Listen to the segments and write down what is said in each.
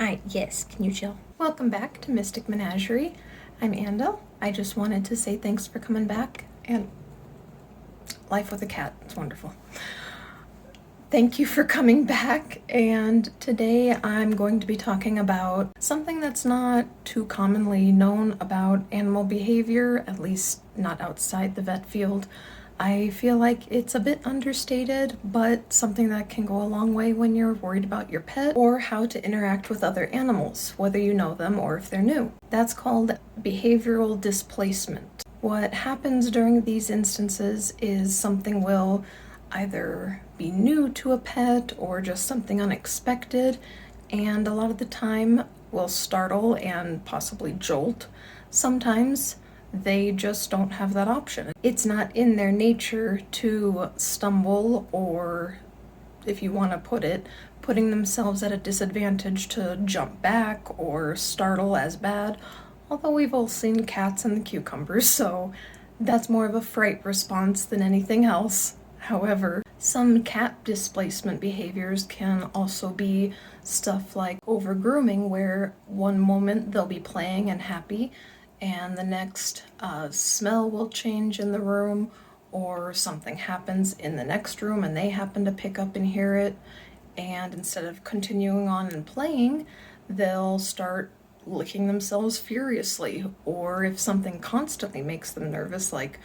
Hi, yes, can you chill? Welcome back to Mystic Menagerie. I'm Andel. I just wanted to say thanks for coming back, and life with a cat, it's wonderful. Thank you for coming back, and today I'm going to be talking about something that's not too commonly known about animal behavior, at least not outside the vet field. I feel like it's a bit understated, but something that can go a long way when you're worried about your pet or how to interact with other animals, whether you know them or if they're new. That's called behavioral displacement. What happens during these instances is something will either be new to a pet or just something unexpected, and a lot of the time will startle and possibly jolt. Sometimes they just don't have that option. It's not in their nature to stumble or, if you want to put it, putting themselves at a disadvantage to jump back or startle as bad, although we've all seen cats and the cucumbers, so that's more of a fright response than anything else. However, some cat displacement behaviors can also be stuff like over grooming, where one moment they'll be playing and happy, and the next smell will change in the room, or something happens in the next room and they happen to pick up and hear it, and instead of continuing on and playing, they'll start licking themselves furiously, or if something constantly makes them nervous, like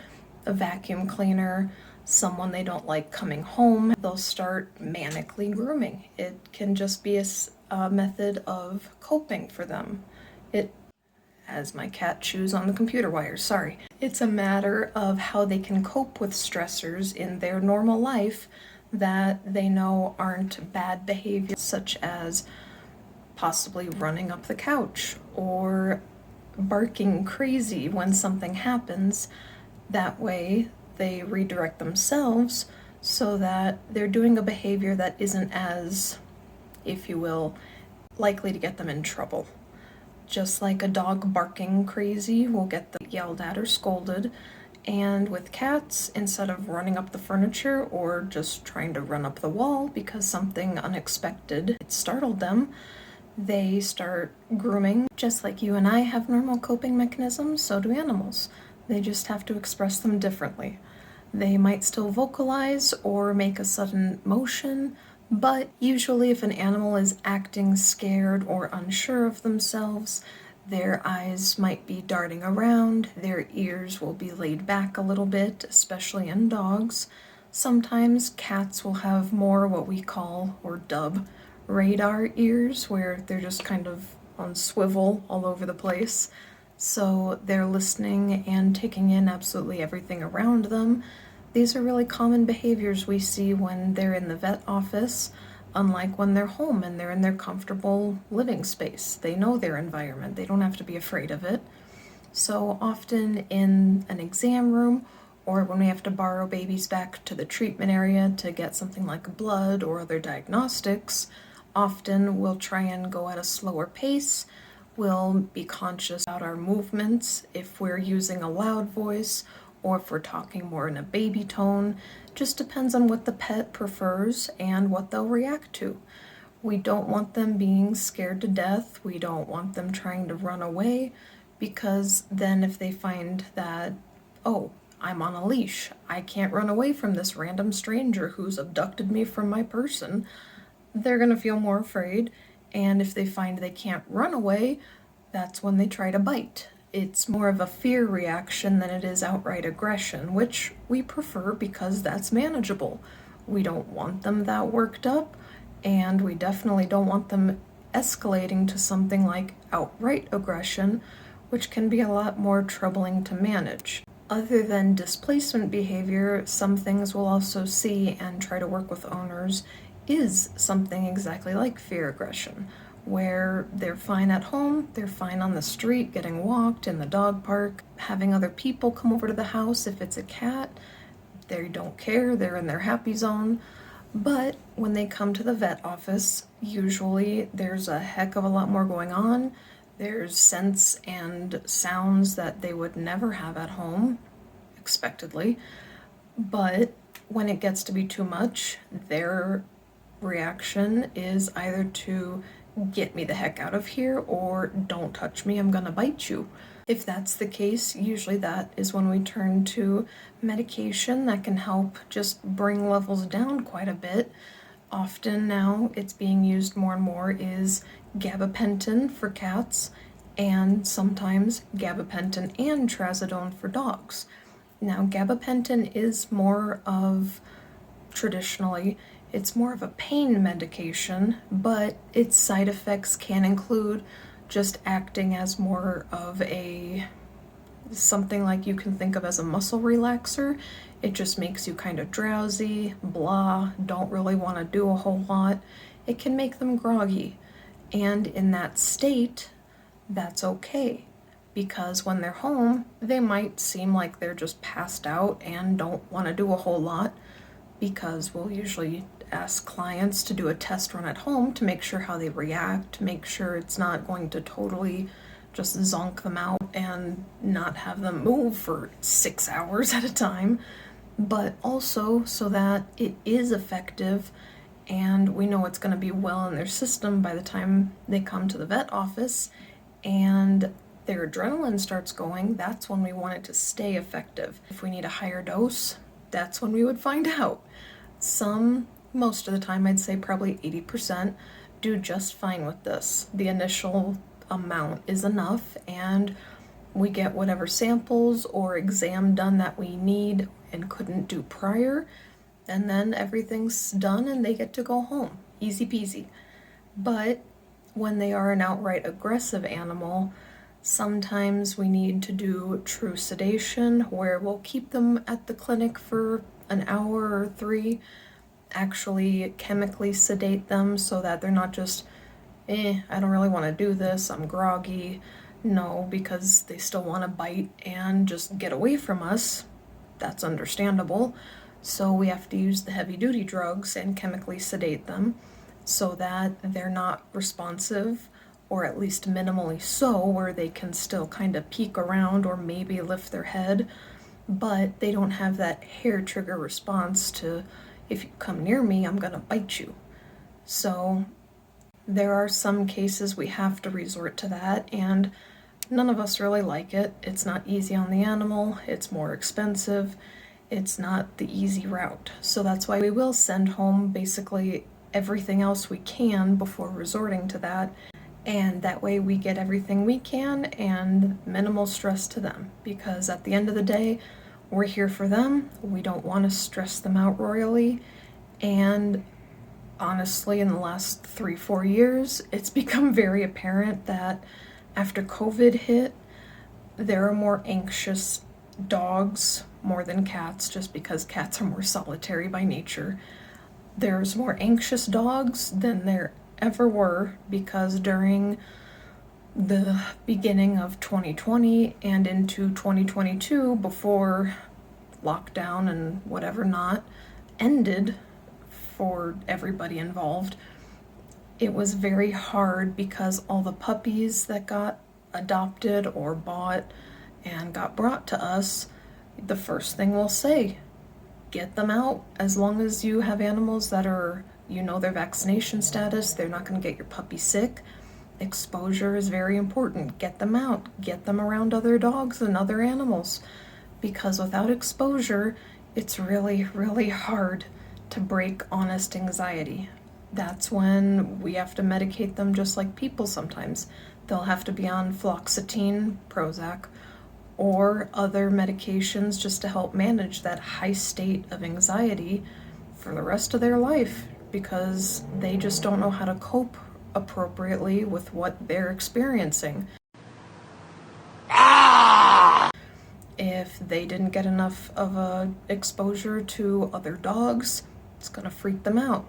a vacuum cleaner, someone they don't like coming home, they'll start manically grooming. It can just be a method of coping for them. As my cat chews on the computer wires, sorry. It's a matter of how they can cope with stressors in their normal life that they know aren't bad behaviors, such as possibly running up the couch or barking crazy when something happens. That way, they redirect themselves so that they're doing a behavior that isn't as, if you will, likely to get them in trouble. Just like a dog barking crazy will get them yelled at or scolded, and with cats, instead of running up the furniture or just trying to run up the wall because something unexpected startled them, they start grooming. Just like you and I have normal coping mechanisms, so do animals. They just have to express them differently. They might still vocalize or make a sudden motion, but usually if an animal is acting scared or unsure of themselves, their eyes might be darting around, their ears will be laid back a little bit, especially in dogs. Sometimes cats will have more what we call, or dub, radar ears, where they're just kind of on swivel all over the place. So they're listening and taking in absolutely everything around them. These are really common behaviors we see when they're in the vet office, unlike when they're home and they're in their comfortable living space. They know their environment, they don't have to be afraid of it. So often in an exam room, or when we have to borrow babies back to the treatment area to get something like blood or other diagnostics, often we'll try and go at a slower pace. We'll be conscious about our movements if we're using a loud voice or if we're talking more in a baby tone. Just depends on what the pet prefers and what they'll react to. We don't want them being scared to death. We don't want them trying to run away, because then if they find that, oh, I'm on a leash, I can't run away from this random stranger who's abducted me from my person, they're gonna feel more afraid. And if they find they can't run away, that's when they try to bite. It's more of a fear reaction than it is outright aggression, which we prefer because that's manageable. We don't want them that worked up, and we definitely don't want them escalating to something like outright aggression, which can be a lot more troubling to manage. Other than displacement behavior, some things we'll also see and try to work with owners is something exactly like fear aggression, where they're fine at home, they're fine on the street, getting walked in the dog park, having other people come over to the house. If it's a cat, they don't care, they're in their happy zone. But when they come to the vet office, usually there's a heck of a lot more going on. There's scents and sounds that they would never have at home, expectedly. But when it gets to be too much, their reaction is either to get me the heck out of here, or don't touch me, I'm gonna bite you. If that's the case, usually that is when we turn to medication that can help just bring levels down quite a bit. Often now it's being used more and more is gabapentin for cats, and sometimes gabapentin and trazodone for dogs. Now, gabapentin is more of, traditionally, it's more of a pain medication, but its side effects can include just acting as more of a something like you can think of as a muscle relaxer. It just makes you kind of drowsy, blah, don't really want to do a whole lot. It can make them groggy. And in that state, that's okay. Because when they're home, they might seem like they're just passed out and don't want to do a whole lot, because we'll usually ask clients to do a test run at home to make sure how they react, to make sure it's not going to totally just zonk them out and not have them move for 6 hours at a time, but also so that it is effective and we know it's going to be well in their system by the time they come to the vet office and their adrenaline starts going. That's when we want it to stay effective. If we need a higher dose, that's when we would find out. Most of the time, I'd say probably 80% do just fine with this. The initial amount is enough, and we get whatever samples or exam done that we need and couldn't do prior, and then everything's done and they get to go home. Easy peasy. But when they are an outright aggressive animal, sometimes we need to do true sedation, where we'll keep them at the clinic for an hour or 3, actually chemically sedate them so that they're not just, I don't really want to do this, I'm groggy. No, because they still want to bite and just get away from us. That's understandable. So we have to use the heavy duty drugs and chemically sedate them so that they're not responsive, or at least minimally so, where they can still kind of peek around or maybe lift their head, but they don't have that hair trigger response to, if you come near me, I'm gonna bite you. So there are some cases we have to resort to that, and none of us really like it. It's not easy on the animal, it's more expensive, it's not the easy route. So that's why we will send home basically everything else we can before resorting to that, and that way we get everything we can and minimal stress to them, because at the end of the day, we're here for them. We don't want to stress them out royally. And honestly, in the last 3-4 years, it's become very apparent that after COVID hit, there are more anxious dogs more than cats, just because cats are more solitary by nature. There's more anxious dogs than there ever were, because during the beginning of 2020 and into 2022, before lockdown and whatever not ended for everybody involved, it was very hard because all the puppies that got adopted or bought and got brought to us, the first thing we'll say, get them out. As long as you have animals that are, their vaccination status, they're not going to get your puppy sick. Exposure is very important. Get them out. Get them around other dogs and other animals. Because without exposure, it's really, really hard to break honest anxiety. That's when we have to medicate them just like people sometimes. They'll have to be on fluoxetine, Prozac, or other medications just to help manage that high state of anxiety for the rest of their life, because they just don't know how to cope appropriately with what they're experiencing. If they didn't get enough of a exposure to other dogs, it's gonna freak them out.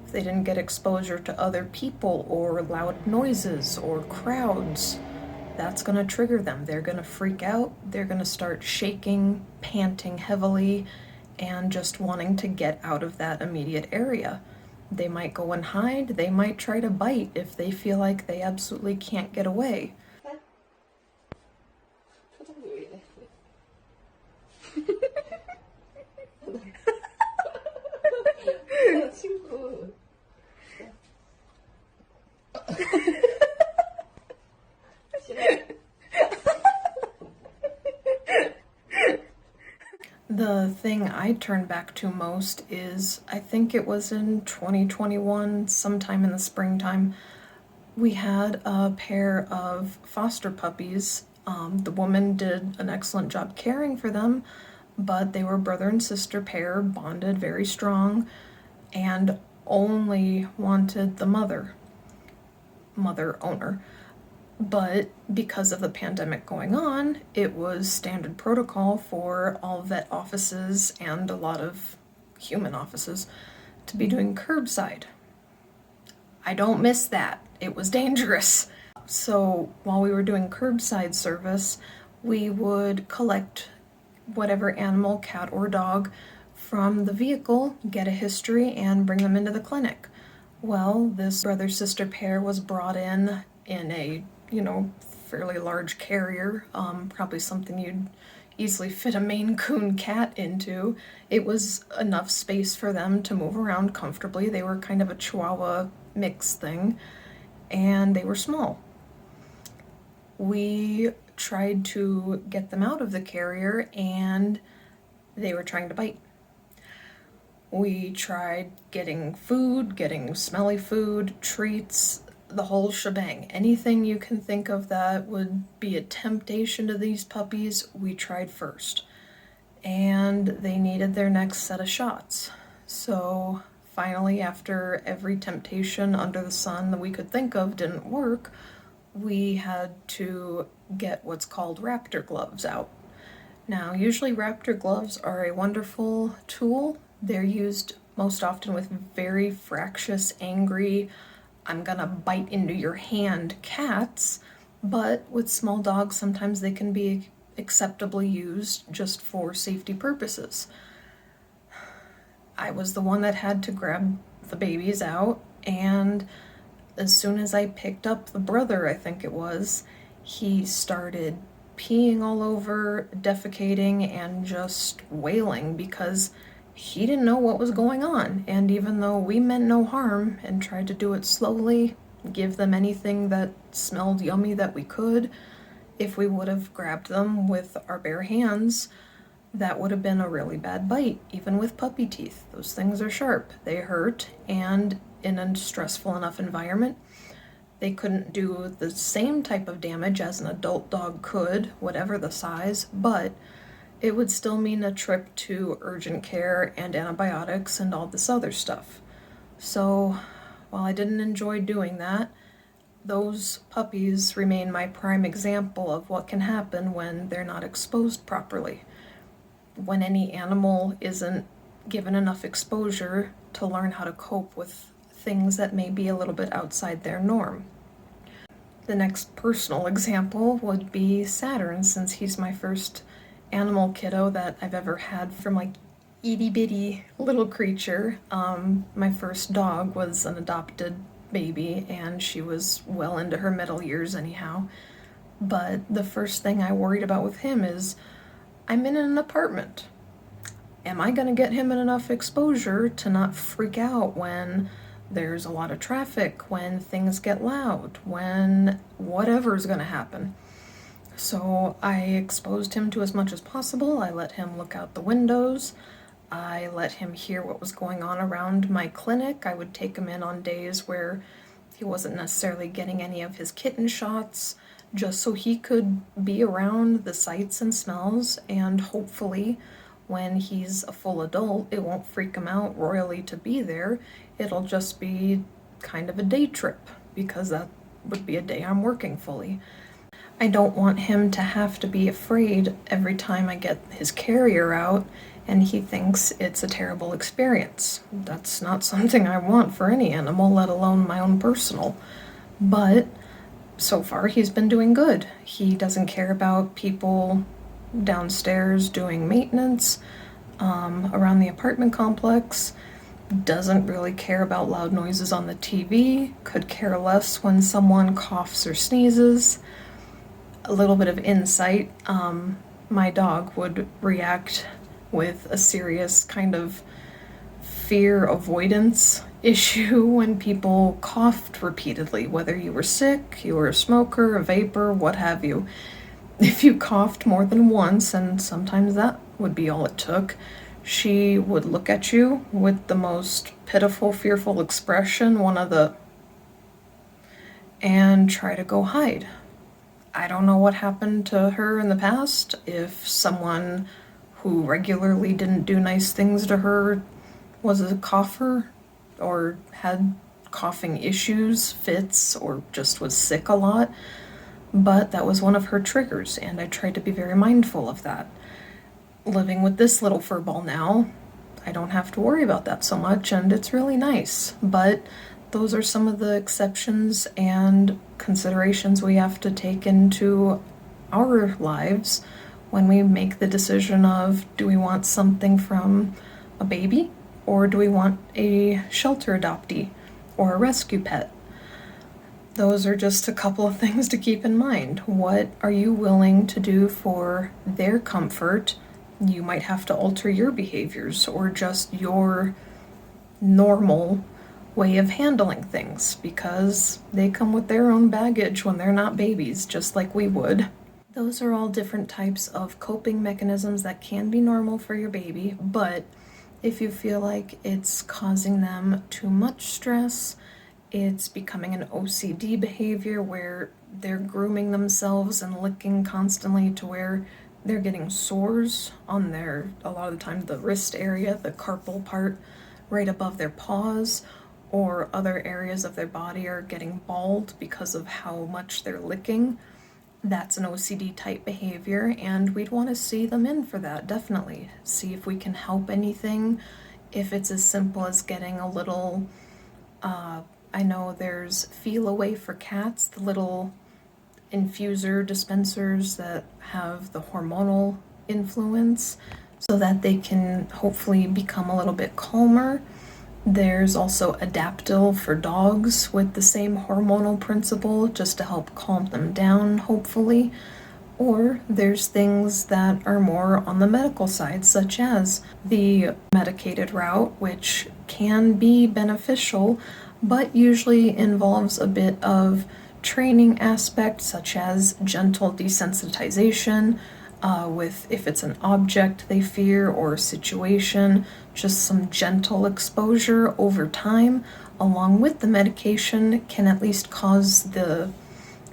If they didn't get exposure to other people or loud noises or crowds, that's gonna trigger them. They're gonna freak out, they're gonna start shaking, panting heavily, and just wanting to get out of that immediate area. They might go and hide, they might try to bite if they feel like they absolutely can't get away. The thing I turn back to most is, I think it was in 2021, sometime in the springtime, we had a pair of foster puppies. The woman did an excellent job caring for them, but they were brother and sister pair, bonded very strong, and only wanted the mother owner. But because of the pandemic going on, it was standard protocol for all vet offices and a lot of human offices to be doing curbside. I don't miss that. It was dangerous. So while we were doing curbside service, we would collect whatever animal, cat or dog, from the vehicle, get a history, and bring them into the clinic. Well, this brother-sister pair was brought in a, fairly large carrier, probably something you'd easily fit a Maine Coon cat into. It was enough space for them to move around comfortably. They were kind of a Chihuahua mix thing, and they were small. We tried to get them out of the carrier, and they were trying to bite. We tried getting food, getting smelly food, treats, the whole shebang. Anything you can think of that would be a temptation to these puppies, we tried first. And they needed their next set of shots. So finally, after every temptation under the sun that we could think of didn't work, we had to get what's called raptor gloves out. Now, usually raptor gloves are a wonderful tool. They're used most often with very fractious, angry, I'm gonna bite into your hand cats, but with small dogs, sometimes they can be acceptably used just for safety purposes. I was the one that had to grab the babies out, and as soon as I picked up the brother, I think it was, he started peeing all over, defecating, and just wailing because he didn't know what was going on. And even though we meant no harm and tried to do it slowly, give them anything that smelled yummy that we could, if we would have grabbed them with our bare hands, that would have been a really bad bite. Even with puppy teeth, those things are sharp, they hurt, and in a stressful enough environment, they couldn't do the same type of damage as an adult dog could, whatever the size, but it would still mean a trip to urgent care and antibiotics and all this other stuff. So while I didn't enjoy doing that, those puppies remain my prime example of what can happen when they're not exposed properly. When any animal isn't given enough exposure to learn how to cope with things that may be a little bit outside their norm. The next personal example would be Saturn, since he's my first animal kiddo that I've ever had from like itty bitty little creature. My first dog was an adopted baby, and she was well into her middle years anyhow. But the first thing I worried about with him is, I'm in an apartment. Am I gonna get him in enough exposure to not freak out when there's a lot of traffic, when things get loud, when whatever's gonna happen? So I exposed him to as much as possible. I let him look out the windows. I let him hear what was going on around my clinic. I would take him in on days where he wasn't necessarily getting any of his kitten shots, just so he could be around the sights and smells, and hopefully when he's a full adult, it won't freak him out royally to be there. It'll just be kind of a day trip, because that would be a day I'm working fully. I don't want him to have to be afraid every time I get his carrier out and he thinks it's a terrible experience. That's not something I want for any animal, let alone my own personal. But so far he's been doing good. He doesn't care about people downstairs doing maintenance around the apartment complex, doesn't really care about loud noises on the TV, could care less when someone coughs or sneezes. A little bit of insight, my dog would react with a serious kind of fear avoidance issue when people coughed repeatedly, whether you were sick, you were a smoker, a vapor, what have you. If you coughed more than once, and sometimes that would be all it took, she would look at you with the most pitiful, fearful expression, and try to go hide. I don't know what happened to her in the past, if someone who regularly didn't do nice things to her was a cougher or had coughing issues, fits, or just was sick a lot. But that was one of her triggers, and I tried to be very mindful of that. Living with this little furball now, I don't have to worry about that so much, and it's really nice. But those are some of the exceptions and considerations we have to take into our lives when we make the decision of, do we want something from a baby, or do we want a shelter adoptee or a rescue pet? Those are just a couple of things to keep in mind. What are you willing to do for their comfort? You might have to alter your behaviors or just your normal way of handling things, because they come with their own baggage when they're not babies, just like we would. Those are all different types of coping mechanisms that can be normal for your baby, but if you feel like it's causing them too much stress, it's becoming an OCD behavior where they're grooming themselves and licking constantly to where they're getting sores on a lot of the time, the wrist area, the carpal part right above their paws, or other areas of their body are getting bald because of how much they're licking. That's an OCD type behavior, and we'd want to see them in for that, definitely. See if we can help anything. If it's as simple as getting a little, I know there's Feel Away for cats, the little infuser dispensers that have the hormonal influence so that they can hopefully become a little bit calmer. There's also Adaptil for dogs with the same hormonal principle, just to help calm them down, hopefully. Or there's things that are more on the medical side, such as the medicated route, which can be beneficial, but usually involves a bit of training aspect, such as gentle desensitization, with if it's an object they fear or a situation, just some gentle exposure over time, along with the medication, can at least cause the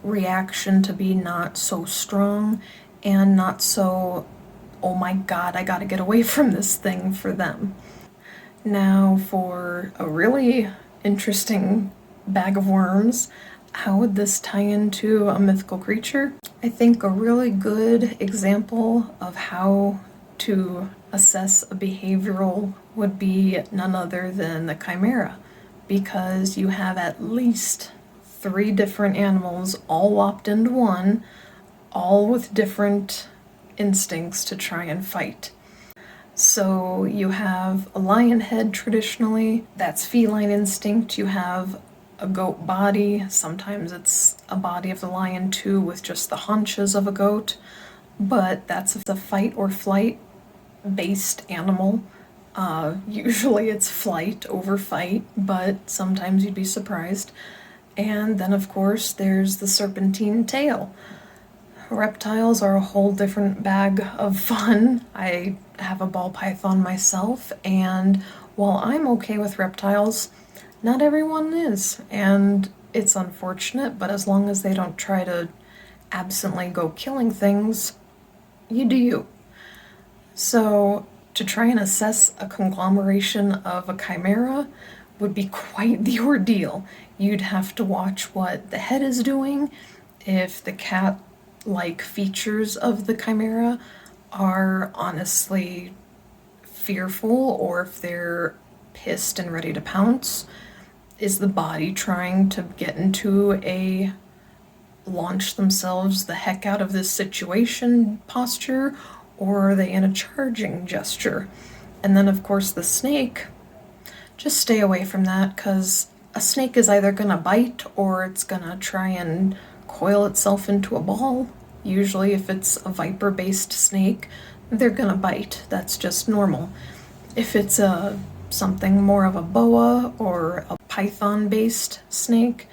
reaction to be not so strong and not so, oh my god, I gotta get away from this thing for them. Now, for a really interesting bag of worms, how would this tie into a mythical creature? I think a really good example of how to assess a behavioral would be none other than the chimera, because you have at least 3 different animals all lopped into one, all with different instincts to try and fight. So you have a lion head traditionally, that's feline instinct. You have a goat body, sometimes it's a body of the lion too with just the haunches of a goat, but that's a fight or flight based animal. Usually it's flight over fight, but sometimes you'd be surprised. And then of course there's the serpentine tail. Reptiles are a whole different bag of fun. I have a ball python myself, and while I'm okay with reptiles, not everyone is, and it's unfortunate, but as long as they don't try to absently go killing things, you do you. So to try and assess a conglomeration of a chimera would be quite the ordeal. You'd have to watch what the head is doing, if the cat-like features of the chimera are honestly fearful, or if they're pissed and ready to pounce. Is the body trying to get into a launch themselves the heck out of this situation posture, or are they in a charging gesture? And then of course the snake, just stay away from that, because a snake is either gonna bite or it's gonna try and coil itself into a ball. Usually if it's a viper-based snake, they're gonna bite. That's just normal. If it's a something more of a boa or a python-based snake,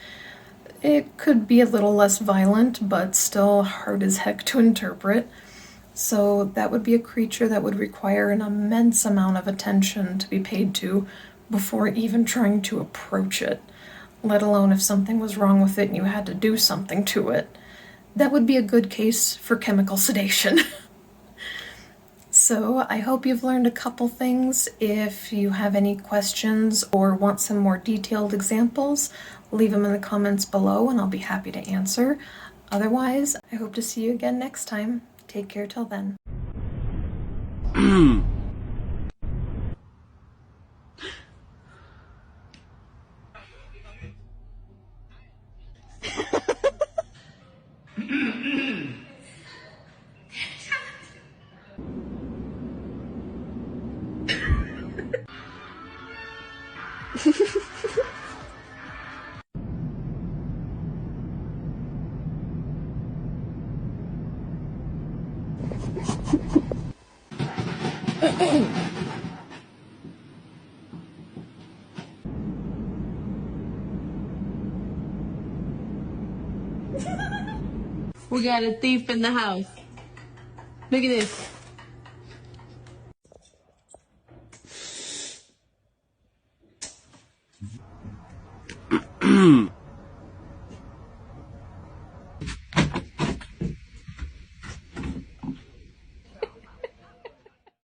it could be a little less violent, but still hard as heck to interpret. So that would be a creature that would require an immense amount of attention to be paid to before even trying to approach it, let alone if something was wrong with it and you had to do something to it. That would be a good case for chemical sedation. So I hope you've learned a couple things. If you have any questions or want some more detailed examples, leave them in the comments below and I'll be happy to answer. Otherwise, I hope to see you again next time. Take care till then. We got a thief in the house. Look at this.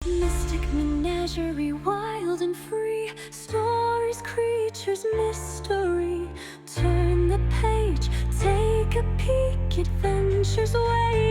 Mystic menagerie, wild and free. Stories, creatures, mystery. Turn the page, take a peek. Adventures wait.